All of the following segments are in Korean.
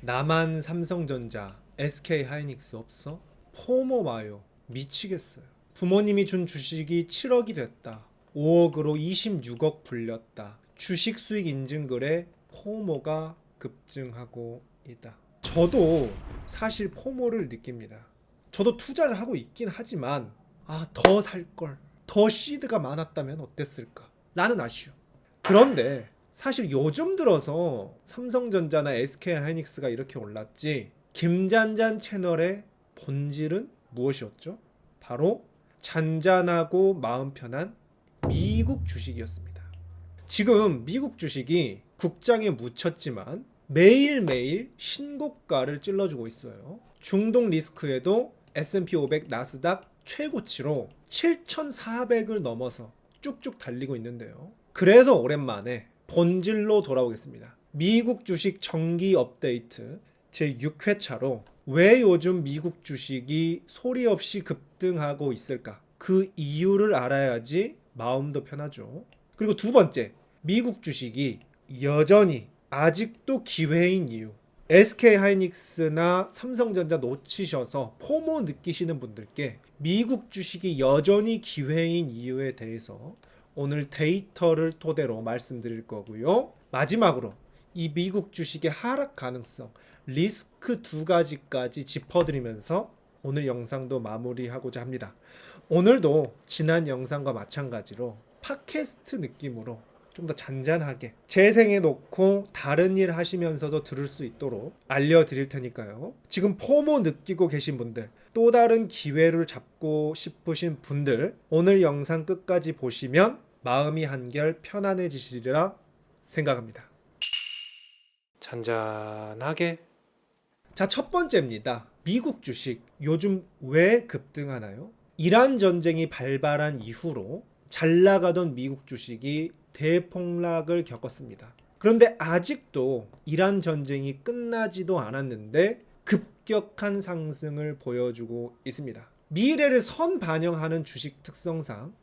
나만 삼성전자, SK하이닉스 없어? 포모 와요. 미치겠어요. 부모님이 준 주식이 7억이 됐다. 5억으로 26억 불렸다. 주식 수익 인증글에 포모가 급증하고 있다. 저도 사실 포모를 느낍니다. 저도 투자를 하고 있긴 하지만 더 살 걸. 더 시드가 많았다면 어땠을까? 라는 아쉬움. 그런데 사실 요즘 들어서 삼성전자나 SK하이닉스가 이렇게 올랐지, 김잔잔 채널의 본질은 무엇이었죠? 바로 잔잔하고 마음 편한 미국 주식이었습니다. 지금 미국 주식이 국장에 묻혔지만 매일매일 신고가를 찔러주고 있어요. 중동 리스크에도 S&P 500 나스닥 최고치로 7,400을 넘어서 쭉쭉 달리고 있는데요. 그래서 오랜만에 본질로 돌아오겠습니다. 미국 주식 정기 업데이트 제6회차로 왜 요즘 미국 주식이 소리 없이 급등하고 있을까? 그 이유를 알아야지 마음도 편하죠. 그리고 두 번째, 미국 주식이 여전히 아직도 기회인 이유. SK하이닉스나 삼성전자 놓치셔서 포모 느끼시는 분들께 미국 주식이 여전히 기회인 이유에 대해서 오늘 데이터를 토대로 말씀드릴 거고요. 마지막으로 이 미국 주식의 하락 가능성, 리스크 두 가지까지 짚어드리면서 오늘 영상도 마무리하고자 합니다. 오늘도 지난 영상과 마찬가지로 팟캐스트 느낌으로 좀 더 잔잔하게 재생해 놓고 다른 일 하시면서도 들을 수 있도록 알려드릴 테니까요. 지금 포모 느끼고 계신 분들, 또 다른 기회를 잡고 싶으신 분들, 오늘 영상 끝까지 보시면 마음이 한결 편안해지시리라 생각합니다. 잔잔하게. 자, 첫 번째입니다. 미국 주식 요즘 왜 급등하나요? 이란 전쟁이 발발한 이후로 잘 나가던 미국 주식이 대폭락을 겪었습니다. 그런데 아직도 이란 전쟁이 끝나지도 않았는데 급격한 상승을 보여주고 있습니다. 미래를 선반영하는 주식 특성상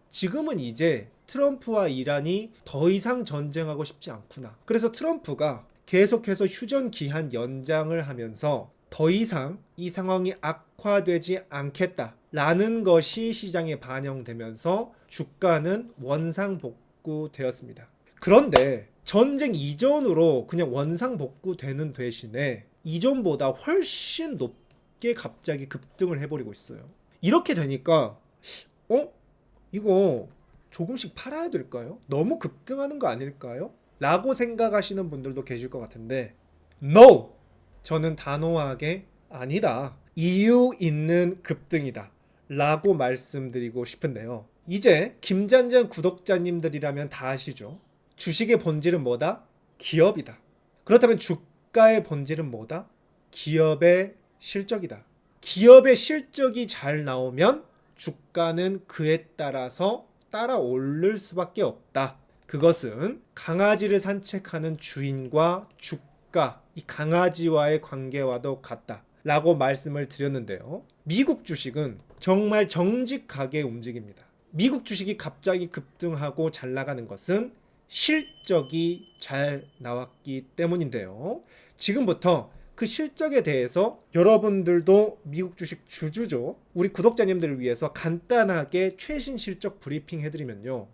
지금은 이제 트럼프와 이란이 더 이상 전쟁하고 싶지 않구나. 그래서 트럼프가 계속해서 휴전 기한 연장을 하면서 더 이상 이 상황이 악화되지 않겠다라는 것이 시장에 반영되면서 주가는 원상복구되었습니다. 그런데 전쟁 이전으로 그냥 원상복구되는 대신에 이전보다 훨씬 높게 갑자기 급등을 해버리고 있어요. 이렇게 되니까 이거 조금씩 팔아야 될까요? 너무 급등하는 거 아닐까요? 라고 생각하시는 분들도 계실 것 같은데 NO! 저는 단호하게 아니다. 이유 있는 급등이다. 라고 말씀드리고 싶은데요. 이제 김잔잔 구독자님들이라면 다 아시죠? 주식의 본질은 뭐다? 기업이다. 그렇다면 주가의 본질은 뭐다? 기업의 실적이다. 기업의 실적이 잘 나오면 주가는 그에 따라서 따라 오를 수밖에 없다. 그것은 강아지를 산책하는 주인과 주가, 이 강아지와의 관계와도 같다 라고 말씀을 드렸는데요. 미국 주식은 정말 정직하게 움직입니다. 미국 주식이 갑자기 급등하고 잘 나가는 것은 실적이 잘 나왔기 때문인데요. 지금부터 그 실적에 대해서 여러분들도 미국 주식 주주죠. 우리 구독자님들을 위해서 간단하게 최신 실적 브리핑 해드리면요.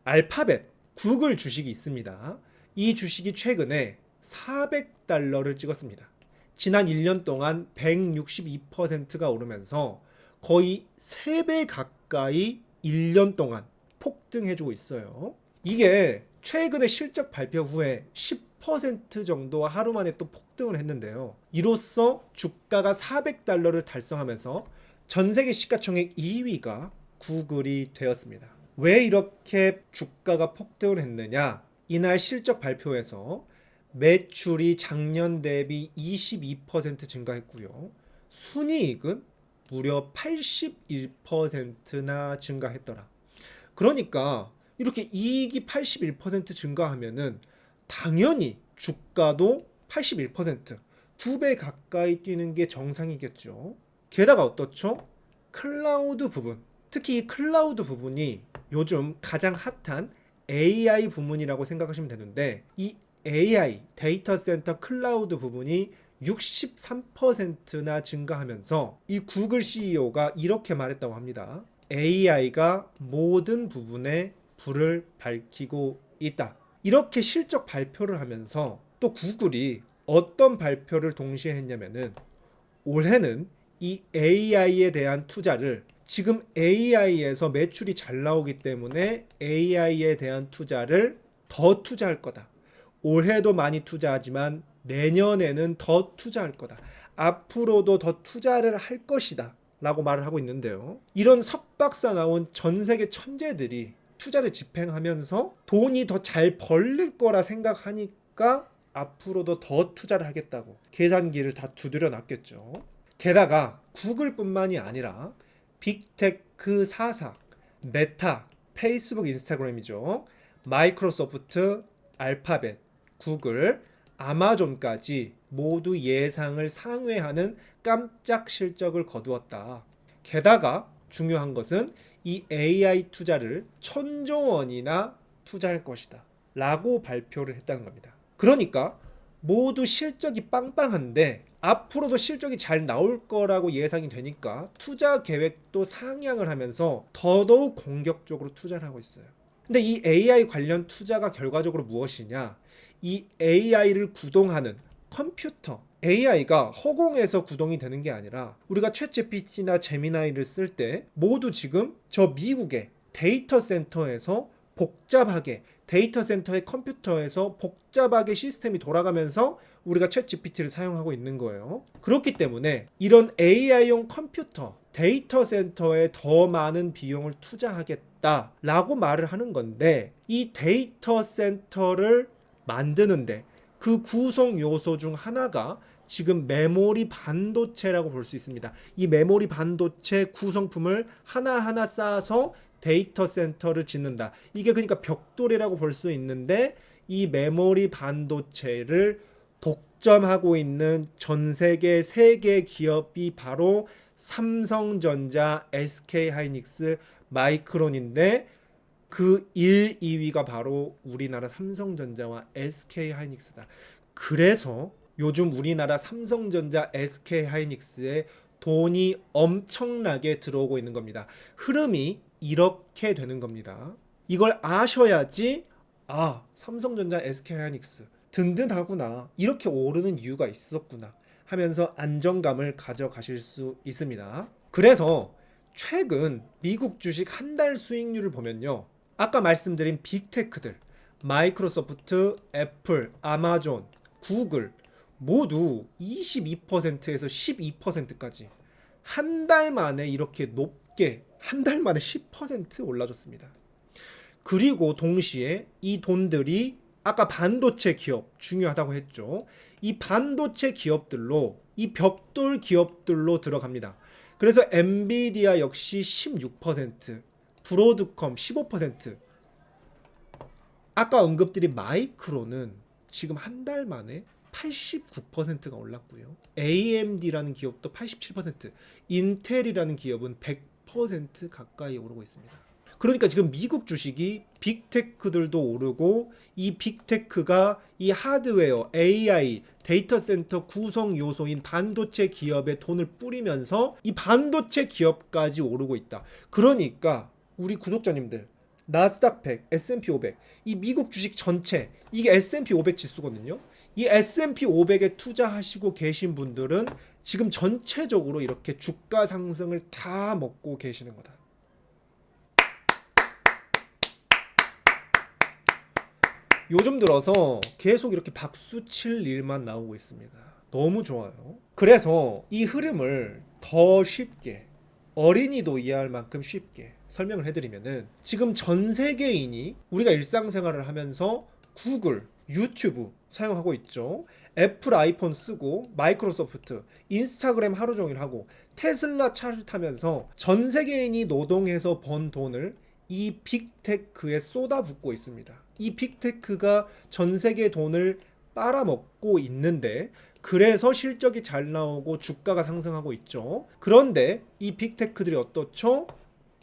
알파벳, 구글 주식이 있습니다. 이 주식이 최근에 400달러를 찍었습니다. 지난 1년 동안 162%가 오르면서 거의 3배 가까이 1년 동안 폭등해주고 있어요. 이게 최근에 실적 발표 후에 10% 정도 하루 만에 또 폭등을 했는데요. 이로써 주가가 400달러를 달성하면서 전 세계 시가총액 2위가 구글이 되었습니다. 왜 이렇게 주가가 폭등을 했느냐? 이날 실적 발표에서 매출이 작년 대비 22% 증가했고요. 순이익은 무려 81%나 증가했더라. 그러니까 이렇게 이익이 81% 증가하면은 당연히 주가도 81%, 2배 가까이 뛰는 게 정상이겠죠. 게다가 어떻죠? 클라우드 부분, 특히 이 클라우드 부분이 요즘 가장 핫한 AI 부문이라고 생각하시면 되는데 이 AI, 데이터 센터 클라우드 부분이 63%나 증가하면서 이 구글 CEO가 이렇게 말했다고 합니다. AI가 모든 부분에 불을 밝히고 있다. 이렇게 실적 발표를 하면서 또 구글이 어떤 발표를 동시에 했냐면은 올해는 이 AI에 대한 투자를 지금 AI에서 매출이 잘 나오기 때문에 AI에 대한 투자를 더 투자할 거다. 올해도 많이 투자하지만 내년에는 더 투자할 거다. 앞으로도 더 투자를 할 것이다. 라고 말을 하고 있는데요. 이런 석박사 나온 전 세계 천재들이 투자를 집행하면서 돈이 더 잘 벌릴 거라 생각하니까 앞으로도 더 투자를 하겠다고 계산기를 다 두드려 놨겠죠. 게다가 구글뿐만이 아니라 빅테크 4사, 메타, 페이스북, 인스타그램이죠. 마이크로소프트, 알파벳, 구글, 아마존까지 모두 예상을 상회하는 깜짝 실적을 거두었다. 게다가 중요한 것은 이 AI 투자를 1,000조 원이나 투자할 것이다. 라고 발표를 했다는 겁니다. 그러니까 모두 실적이 빵빵한데 앞으로도 실적이 잘 나올 거라고 예상이 되니까 투자 계획도 상향을 하면서 더더욱 공격적으로 투자를 하고 있어요. 근데 이 AI 관련 투자가 결과적으로 무엇이냐? 이 AI를 구동하는 컴퓨터, AI가 허공에서 구동이 되는 게 아니라 우리가 챗GPT나 제미나이를 쓸 때 모두 지금 저 미국의 데이터 센터에서 복잡하게 데이터 센터의 컴퓨터에서 복잡하게 시스템이 돌아가면서 우리가 챗GPT를 사용하고 있는 거예요. 그렇기 때문에 이런 AI용 컴퓨터, 데이터 센터에 더 많은 비용을 투자하겠다라고 말을 하는 건데 이 데이터 센터를 만드는데 그 구성 요소 중 하나가 지금 메모리 반도체라고 볼 수 있습니다. 이 메모리 반도체 구성품을 하나하나 쌓아서 데이터 센터를 짓는다. 이게 그러니까 벽돌이라고 볼 수 있는데 이 메모리 반도체를 독점하고 있는 전 세계 3개 기업이 바로 삼성전자, SK하이닉스, 마이크론인데 그 1, 2위가 바로 우리나라 삼성전자와 SK하이닉스다. 그래서 요즘 우리나라 삼성전자, SK하이닉스에 돈이 엄청나게 들어오고 있는 겁니다. 흐름이 이렇게 되는 겁니다. 이걸 아셔야지 삼성전자, SK하이닉스 든든하구나. 이렇게 오르는 이유가 있었구나 하면서 안정감을 가져가실 수 있습니다. 그래서 최근 미국 주식 한 달 수익률을 보면요. 아까 말씀드린 빅테크들, 마이크로소프트, 애플, 아마존, 구글 모두 22%에서 12%까지 한 달 만에 이렇게 높게 한 달 만에 10% 올라줬습니다. 그리고 동시에 이 돈들이 아까 반도체 기업 중요하다고 했죠. 이 반도체 기업들로 이 벽돌 기업들로 들어갑니다. 그래서 엔비디아 역시 16%, 브로드컴 15%. 아까 언급드린 마이크론은 지금 한 달 만에 89%가 올랐고요. AMD라는 기업도 87%, 인텔이라는 기업은 100% 가까이 오르고 있습니다. 그러니까 지금 미국 주식이 빅테크들도 오르고 이 빅테크가 이 하드웨어, AI, 데이터 센터 구성 요소인 반도체 기업에 돈을 뿌리면서 이 반도체 기업까지 오르고 있다. 그러니까 우리 구독자님들 나스닥 100, S&P 500, 이 미국 주식 전체 이게 S&P 500 지수거든요. 이 S&P 500에 투자하시고 계신 분들은 지금 전체적으로 이렇게 주가 상승을 다 먹고 계시는 거다. 요즘 들어서 계속 이렇게 박수 칠 일만 나오고 있습니다. 너무 좋아요. 그래서 이 흐름을 더 쉽게 어린이도 이해할 만큼 쉽게 설명을 해드리면은 지금 전 세계인이 우리가 일상생활을 하면서 구글, 유튜브 사용하고 있죠. 애플 아이폰 쓰고 마이크로소프트, 인스타그램 하루 종일 하고 테슬라 차를 타면서 전 세계인이 노동해서 번 돈을 이 빅테크에 쏟아붓고 있습니다. 이 빅테크가 전 세계 돈을 빨아먹고 있는데 그래서 실적이 잘 나오고 주가가 상승하고 있죠. 그런데 이 빅테크들이 어떻죠?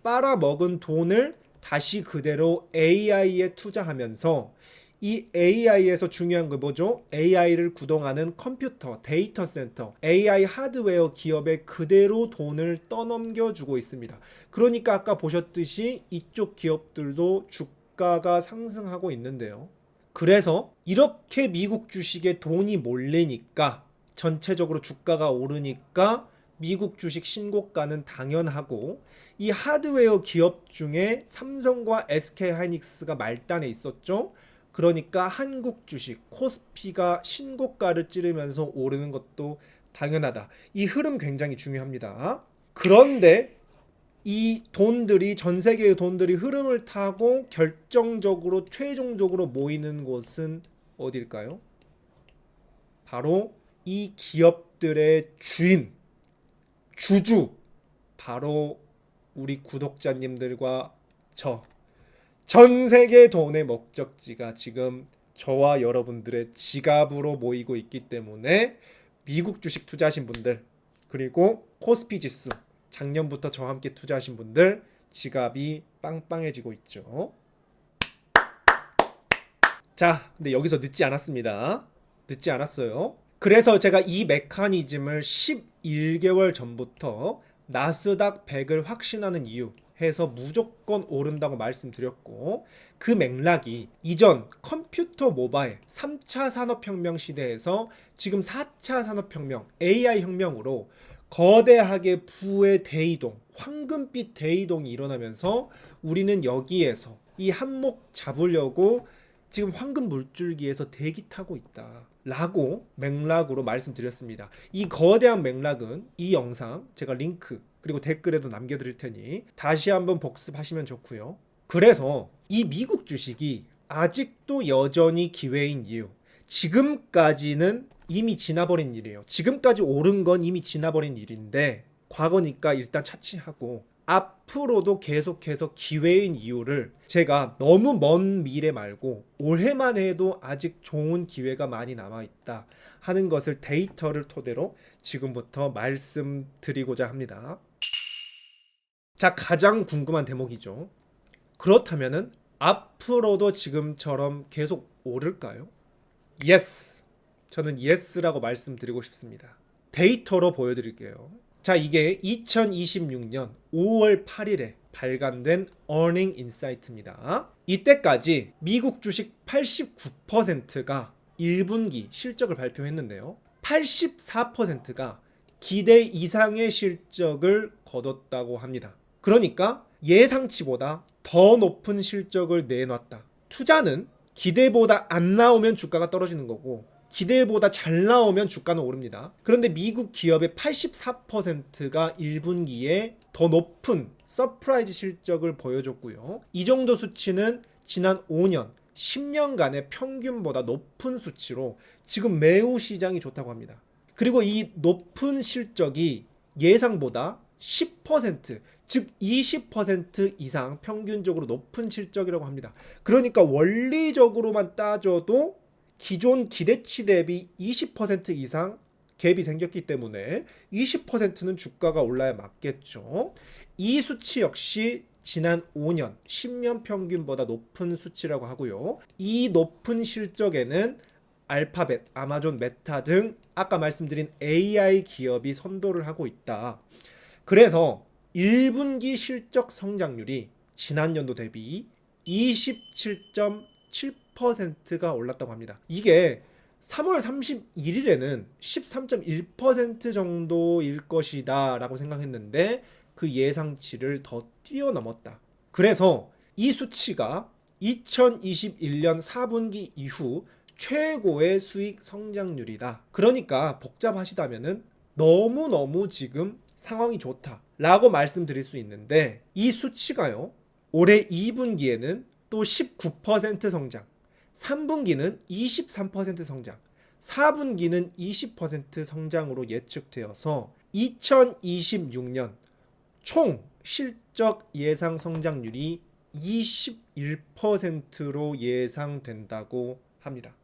빨아먹은 돈을 다시 그대로 AI에 투자하면서 이 AI에서 중요한 거 뭐죠? AI를 구동하는 컴퓨터, 데이터 센터, AI 하드웨어 기업에 그대로 돈을 떠넘겨주고 있습니다. 그러니까 아까 보셨듯이 이쪽 기업들도 주가가 상승하고 있는데요. 그래서 이렇게 미국 주식에 돈이 몰리니까 전체적으로 주가가 오르니까 미국 주식 신고가는 당연하고, 이 하드웨어 기업 중에 삼성과 SK 하이닉스가 말단에 있었죠. 그러니까 한국 주식 코스피가 신고가를 찌르면서 오르는 것도 당연하다. 이 흐름 굉장히 중요합니다. 그런데 이 돈들이, 전 세계의 돈들이 흐름을 타고 결정적으로 최종적으로 모이는 곳은 어딜까요? 바로 이 기업들의 주인, 주주, 바로 우리 구독자님들과 저, 전 세계 돈의 목적지가 지금 저와 여러분들의 지갑으로 모이고 있기 때문에 미국 주식 투자하신 분들, 그리고 코스피 지수 작년부터 저와 함께 투자하신 분들 지갑이 빵빵해지고 있죠. 자, 근데 여기서 늦지 않았습니다. 늦지 않았어요. 그래서 제가 이 메커니즘을 11개월 전부터 나스닥 100을 확신하는 이유 해서 무조건 오른다고 말씀드렸고, 그 맥락이 이전 컴퓨터 모바일 3차 산업혁명 시대에서 지금 4차 산업혁명 AI 혁명으로 거대하게 부의 대이동, 황금빛 대이동이 일어나면서 우리는 여기에서 이 한몫 잡으려고 지금 황금 물줄기에서 대기 타고 있다 라고 맥락으로 말씀드렸습니다. 이 거대한 맥락은 이 영상 제가 링크 그리고 댓글에도 남겨드릴 테니 다시 한번 복습하시면 좋고요. 그래서 이 미국 주식이 아직도 여전히 기회인 이유, 지금까지는 이미 지나버린 일이에요. 지금까지 오른 건 이미 지나버린 일인데 과거니까 일단 차치하고 앞으로도 계속해서 기회인 이유를 제가 너무 먼 미래 말고 올해만 해도 아직 좋은 기회가 많이 남아있다 하는 것을 데이터를 토대로 지금부터 말씀드리고자 합니다. 자, 가장 궁금한 대목이죠. 그렇다면은 앞으로도 지금처럼 계속 오를까요? Yes. 저는 Yes라고 말씀드리고 싶습니다. 데이터로 보여드릴게요. 자, 이게 2026년 5월 8일에 발간된 Earning Insight입니다. 이때까지 미국 주식 89%가 1분기 실적을 발표했는데요. 84%가 기대 이상의 실적을 거뒀다고 합니다. 그러니까 예상치보다 더 높은 실적을 내놨다. 투자는 기대보다 안 나오면 주가가 떨어지는 거고 기대보다 잘 나오면 주가는 오릅니다. 그런데 미국 기업의 84%가 1분기에 더 높은 서프라이즈 실적을 보여줬고요. 이 정도 수치는 지난 5년, 10년간의 평균보다 높은 수치로 지금 매우 시장이 좋다고 합니다. 그리고 이 높은 실적이 예상보다 10%, 즉 20% 이상 평균적으로 높은 실적이라고 합니다. 그러니까 원리적으로만 따져도 기존 기대치 대비 20% 이상 갭이 생겼기 때문에 20%는 주가가 올라야 맞겠죠. 이 수치 역시 지난 5년, 10년 평균보다 높은 수치라고 하고요. 이 높은 실적에는 알파벳, 아마존, 메타 등 아까 말씀드린 AI 기업이 선도를 하고 있다. 그래서 1분기 실적 성장률이 지난 연도 대비 27.7%가 올랐다고 합니다. 이게 3월 31일에는 13.1% 정도일 것이다 라고 생각했는데 그 예상치를 더 뛰어넘었다. 그래서 이 수치가 2021년 4분기 이후 최고의 수익 성장률이다. 그러니까 복잡하시다면은 너무너무 지금 상황이 좋다 라고 말씀드릴 수 있는데, 이 수치가요 올해 2분기에는 또 19% 성장, 3분기는 23% 성장, 4분기는 20% 성장으로 예측되어서 2026년 총 실적 예상 성장률이 21%로 예상된다고 합니다.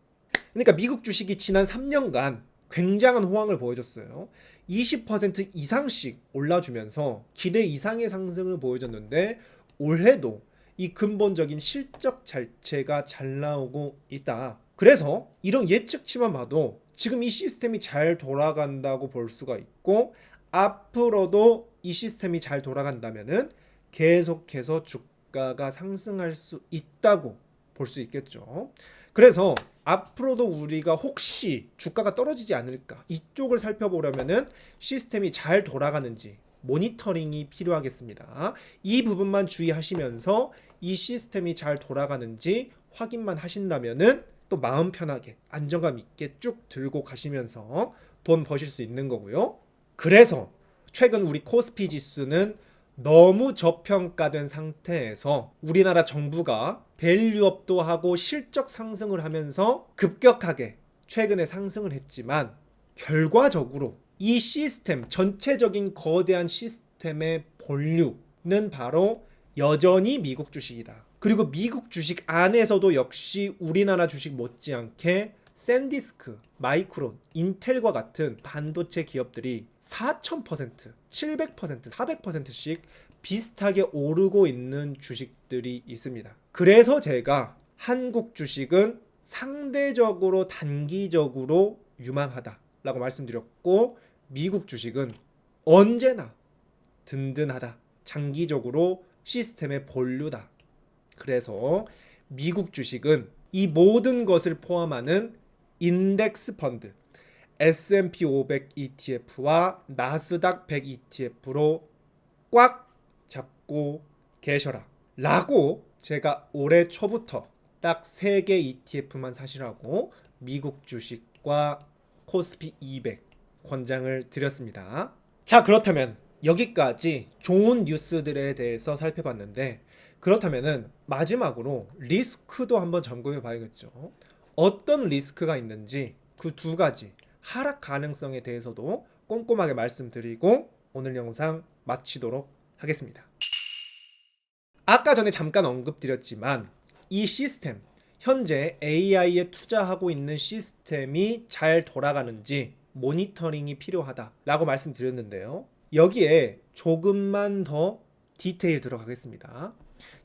그러니까 미국 주식이 지난 3년간 굉장한 호황을 보여줬어요. 20% 이상씩 올라주면서 기대 이상의 상승을 보여줬는데 올해도 이 근본적인 실적 자체가 잘 나오고 있다. 그래서 이런 예측치만 봐도 지금 이 시스템이 잘 돌아간다고 볼 수가 있고, 앞으로도 이 시스템이 잘 돌아간다면은 계속해서 주가가 상승할 수 있다고 볼 수 있겠죠. 그래서 앞으로도 우리가 혹시 주가가 떨어지지 않을까 이쪽을 살펴보려면은 시스템이 잘 돌아가는지 모니터링이 필요하겠습니다. 이 부분만 주의하시면서 이 시스템이 잘 돌아가는지 확인만 하신다면은 또 마음 편하게 안정감 있게 쭉 들고 가시면서 돈 버실 수 있는 거고요. 그래서 최근 우리 코스피 지수는 너무 저평가된 상태에서 우리나라 정부가 밸류업도 하고 실적 상승을 하면서 급격하게 최근에 상승을 했지만, 결과적으로 이 시스템 전체적인 거대한 시스템의 본류는 바로 여전히 미국 주식이다. 그리고 미국 주식 안에서도 역시 우리나라 주식 못지않게 샌디스크, 마이크론, 인텔과 같은 반도체 기업들이 4000%, 700%, 400%씩 비슷하게 오르고 있는 주식들이 있습니다. 그래서 제가 한국 주식은 상대적으로 단기적으로 유망하다라고 말씀드렸고, 미국 주식은 언제나 든든하다. 장기적으로 시스템의 본류다. 그래서 미국 주식은 이 모든 것을 포함하는 인덱스 펀드 S&P 500 ETF와 나스닥 100 ETF로 꽉 잡고 계셔라 라고 제가 올해 초부터 딱 3개 ETF만 사시라고 미국 주식과 코스피 200 권장을 드렸습니다. 자, 그렇다면 여기까지 좋은 뉴스들에 대해서 살펴봤는데, 그렇다면은 마지막으로 리스크도 한번 점검해 봐야겠죠. 어떤 리스크가 있는지 그 두 가지 하락 가능성에 대해서도 꼼꼼하게 말씀드리고 오늘 영상 마치도록 하겠습니다. 아까 전에 잠깐 언급드렸지만 이 시스템, 현재 AI에 투자하고 있는 시스템이 잘 돌아가는지 모니터링이 필요하다라고 말씀드렸는데요. 여기에 조금만 더 디테일 들어가겠습니다.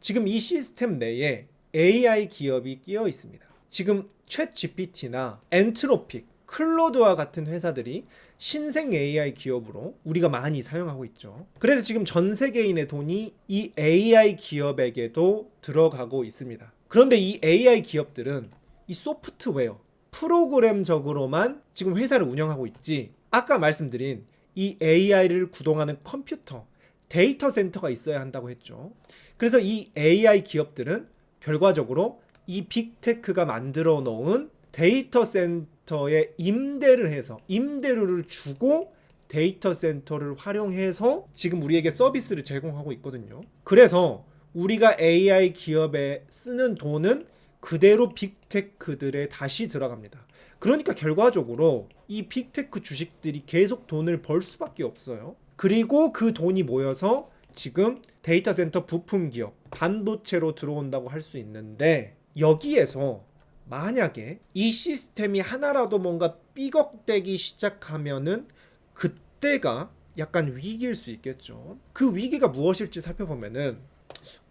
지금 이 시스템 내에 AI 기업이 끼어 있습니다. 지금 챗 GPT나 엔트로픽, 클로드와 같은 회사들이 신생 AI 기업으로 우리가 많이 사용하고 있죠. 그래서 지금 전 세계인의 돈이 이 AI 기업에게도 들어가고 있습니다. 그런데 이 AI 기업들은 이 소프트웨어, 프로그램적으로만 지금 회사를 운영하고 있지, 아까 말씀드린 이 AI를 구동하는 컴퓨터, 데이터 센터가 있어야 한다고 했죠. 그래서 이 AI 기업들은 결과적으로 이 빅테크가 만들어 놓은 데이터 센터에 임대료를 주고 데이터 센터를 활용해서 지금 우리에게 서비스를 제공하고 있거든요. 그래서 우리가 AI 기업에 쓰는 돈은 그대로 빅테크들에 다시 들어갑니다. 그러니까 결과적으로 이 빅테크 주식들이 계속 돈을 벌 수밖에 없어요. 그리고 그 돈이 모여서 지금 데이터 센터 부품 기업, 반도체로 들어온다고 할 수 있는데, 여기에서 만약에 이 시스템이 하나라도 뭔가 삐걱대기 시작하면은 그때가 약간 위기일 수 있겠죠. 그 위기가 무엇일지 살펴보면은,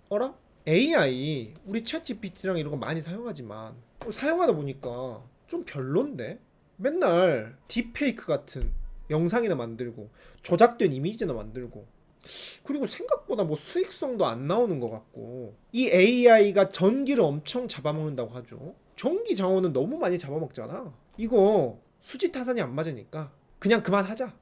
어라? AI 우리 챗 GPT랑 이런 거 많이 사용하지만 사용하다 보니까 좀 별론데? 맨날 딥페이크 같은 영상이나 만들고 조작된 이미지나 만들고, 그리고 생각보다 뭐 수익성도 안 나오는 것 같고, 이 AI가 전기를 엄청 잡아먹는다고 하죠. 전기 자원은 너무 많이 잡아먹잖아. 이거 수지 타산이 안 맞으니까 그냥 그만하자,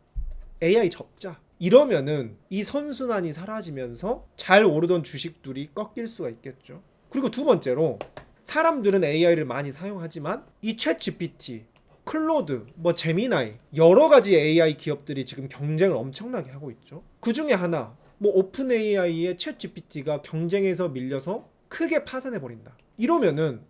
AI 접자, 이러면은 이 선순환이 사라지면서 잘 오르던 주식들이 꺾일 수가 있겠죠. 그리고 두 번째로, 사람들은 AI를 많이 사용하지만 이 챗 GPT, 클로드, 뭐 제미나이, 여러 가지 AI 기업들이 지금 경쟁을 엄청나게 하고 있죠. 그 중에 하나, 뭐 오픈 AI의 챗 GPT가 경쟁에서 밀려서 크게 파산해 버린다. 이러면은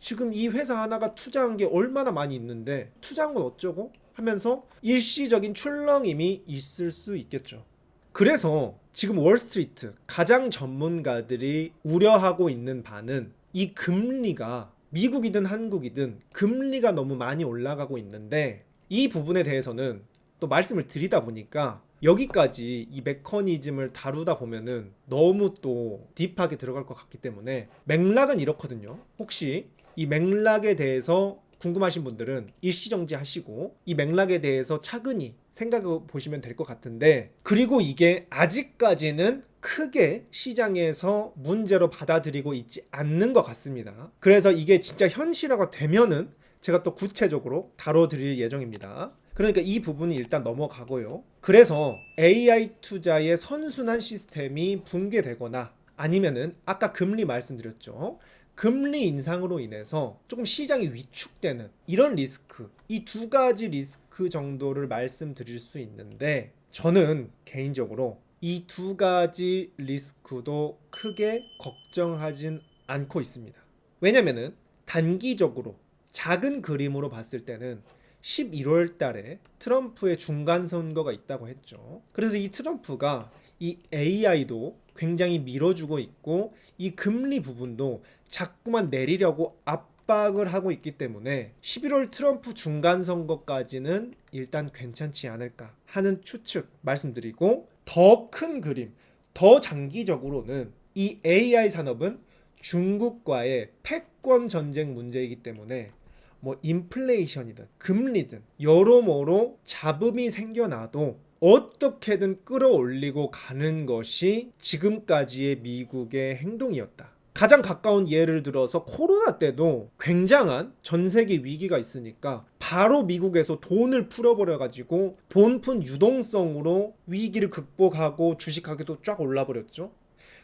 지금 이 회사 하나가 투자한 게 얼마나 많이 있는데 투자한 건 어쩌고 하면서 일시적인 출렁임이 있을 수 있겠죠. 그래서 지금 월스트리트 가장 전문가들이 우려하고 있는 바는 이 금리가, 미국이든 한국이든 금리가 너무 많이 올라가고 있는데, 이 부분에 대해서는 또 말씀을 드리다 보니까 여기까지 이 메커니즘을 다루다 보면은 너무 또 딥하게 들어갈 것 같기 때문에 맥락은 이렇거든요. 혹시 이 맥락에 대해서 궁금하신 분들은 일시정지 하시고 이 맥락에 대해서 차근히 생각해 보시면 될 것 같은데, 그리고 이게 아직까지는 크게 시장에서 문제로 받아들이고 있지 않는 것 같습니다. 그래서 이게 진짜 현실화가 되면은 제가 또 구체적으로 다뤄드릴 예정입니다. 그러니까 이 부분이 일단 넘어가고요. 그래서 AI 투자의 선순환 시스템이 붕괴되거나 아니면은 아까 금리 말씀드렸죠. 금리 인상으로 인해서 조금 시장이 위축되는 이런 리스크, 이 두 가지 리스크 정도를 말씀드릴 수 있는데, 저는 개인적으로 이 두 가지 리스크도 크게 걱정하진 않고 있습니다. 왜냐면은 단기적으로 작은 그림으로 봤을 때는 11월 달에 트럼프의 중간 선거가 있다고 했죠. 그래서 이 트럼프가 이 AI도 굉장히 밀어주고 있고 이 금리 부분도 자꾸만 내리려고 압박을 하고 있기 때문에 11월 트럼프 중간 선거까지는 일단 괜찮지 않을까 하는 추측 말씀드리고, 더 큰 그림, 더 장기적으로는 이 AI 산업은 중국과의 패권 전쟁 문제이기 때문에 뭐 인플레이션이든 금리든 여러모로 잡음이 생겨나도 어떻게든 끌어올리고 가는 것이 지금까지의 미국의 행동이었다. 가장 가까운 예를 들어서 코로나 때도 굉장한 전 세계 위기가 있으니까 바로 미국에서 돈을 풀어버려 가지고 돈 푼 유동성으로 위기를 극복하고 주식 가격도 쫙 올라버렸죠.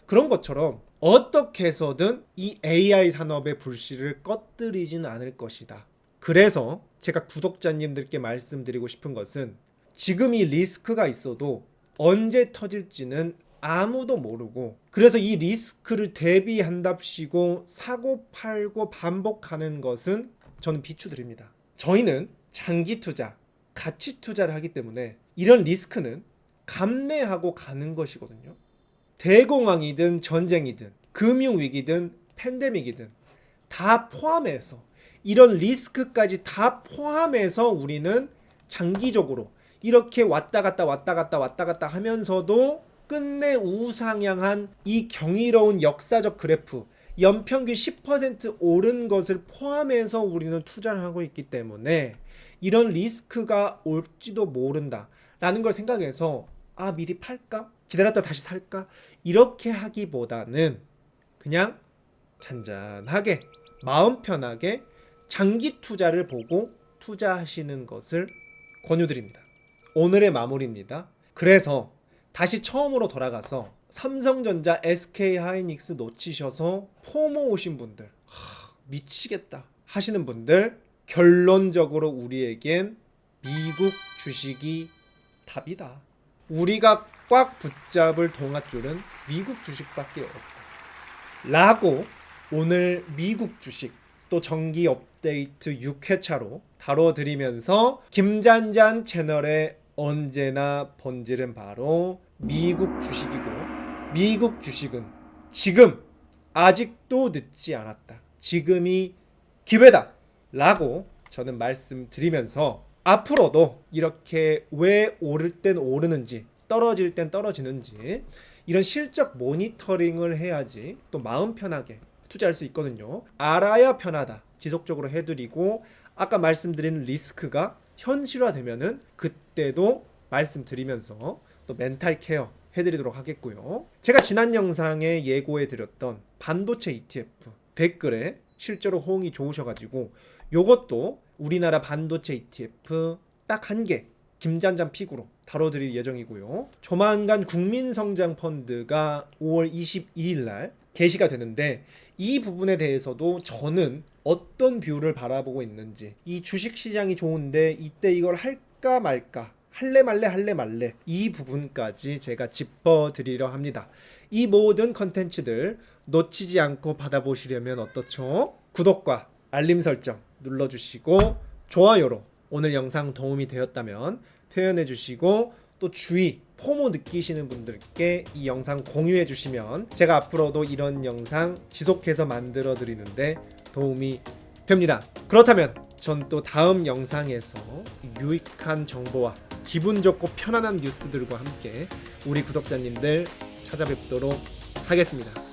그런 것처럼 어떻게 해서든 이 AI 산업의 불씨를 꺼뜨리진 않을 것이다. 그래서 제가 구독자님들께 말씀드리고 싶은 것은, 지금 이 리스크가 있어도 언제 터질지는 아무도 모르고, 그래서 이 리스크를 대비한답시고 사고 팔고 반복하는 것은 저는 비추드립니다. 저희는 장기 투자, 가치 투자를 하기 때문에 이런 리스크는 감내하고 가는 것이거든요. 대공황이든 전쟁이든 금융위기든 팬데믹이든 다 포함해서, 이런 리스크까지 다 포함해서 우리는 장기적으로 이렇게 왔다 갔다 왔다 갔다 왔다 갔다 하면서도 끝내 우상향한 이 경이로운 역사적 그래프, 연평균 10% 오른 것을 포함해서 우리는 투자를 하고 있기 때문에 이런 리스크가 올지도 모른다 라는 걸 생각해서 미리 팔까? 기다렸다 다시 살까? 이렇게 하기보다는 그냥 잔잔하게 마음 편하게 장기 투자를 보고 투자하시는 것을 권유드립니다. 오늘의 마무리입니다. 그래서 다시 처음으로 돌아가서 삼성전자, SK하이닉스 놓치셔서 포모 오신 분들, 미치겠다 하시는 분들, 결론적으로 우리에겐 미국 주식이 답이다. 우리가 꽉 붙잡을 동아줄은 미국 주식밖에 없다 라고 오늘 미국 주식 또 정기 업데이트 6회차로 다뤄드리면서, 김잔잔 채널의 언제나 본질은 바로 미국 주식이고, 미국 주식은 지금 아직도 늦지 않았다, 지금이 기회다 라고 저는 말씀드리면서, 앞으로도 이렇게 왜 오를 땐 오르는지 떨어질 땐 떨어지는지 이런 실적 모니터링을 해야지 또 마음 편하게 투자할 수 있거든요. 알아야 편하다 지속적으로 해드리고, 아까 말씀드린 리스크가 현실화되면은 그때도 말씀드리면서 또 멘탈 케어 해드리도록 하겠고요. 제가 지난 영상에 예고해드렸던 반도체 ETF 댓글에 실제로 호응이 좋으셔가지고 요것도 우리나라 반도체 ETF 딱 한 개 김잔잔 픽으로 다뤄드릴 예정이고요. 조만간 국민성장펀드가 5월 22일 날 개시가 되는데, 이 부분에 대해서도 저는 어떤 뷰를 바라보고 있는지, 이 주식시장이 좋은데 이때 이걸 할까 말까, 할래 말래 이 부분까지 제가 짚어드리려 합니다. 이 모든 컨텐츠들 놓치지 않고 받아보시려면 어떻죠? 구독과 알림 설정 눌러주시고 좋아요로 오늘 영상 도움이 되었다면 표현해주시고, 또 주의 포모 느끼시는 분들께 이 영상 공유해 주시면 제가 앞으로도 이런 영상 지속해서 만들어 드리는데 도움이 됩니다. 그렇다면 전 또 다음 영상에서 유익한 정보와 기분 좋고 편안한 뉴스들과 함께 우리 구독자님들 찾아뵙도록 하겠습니다.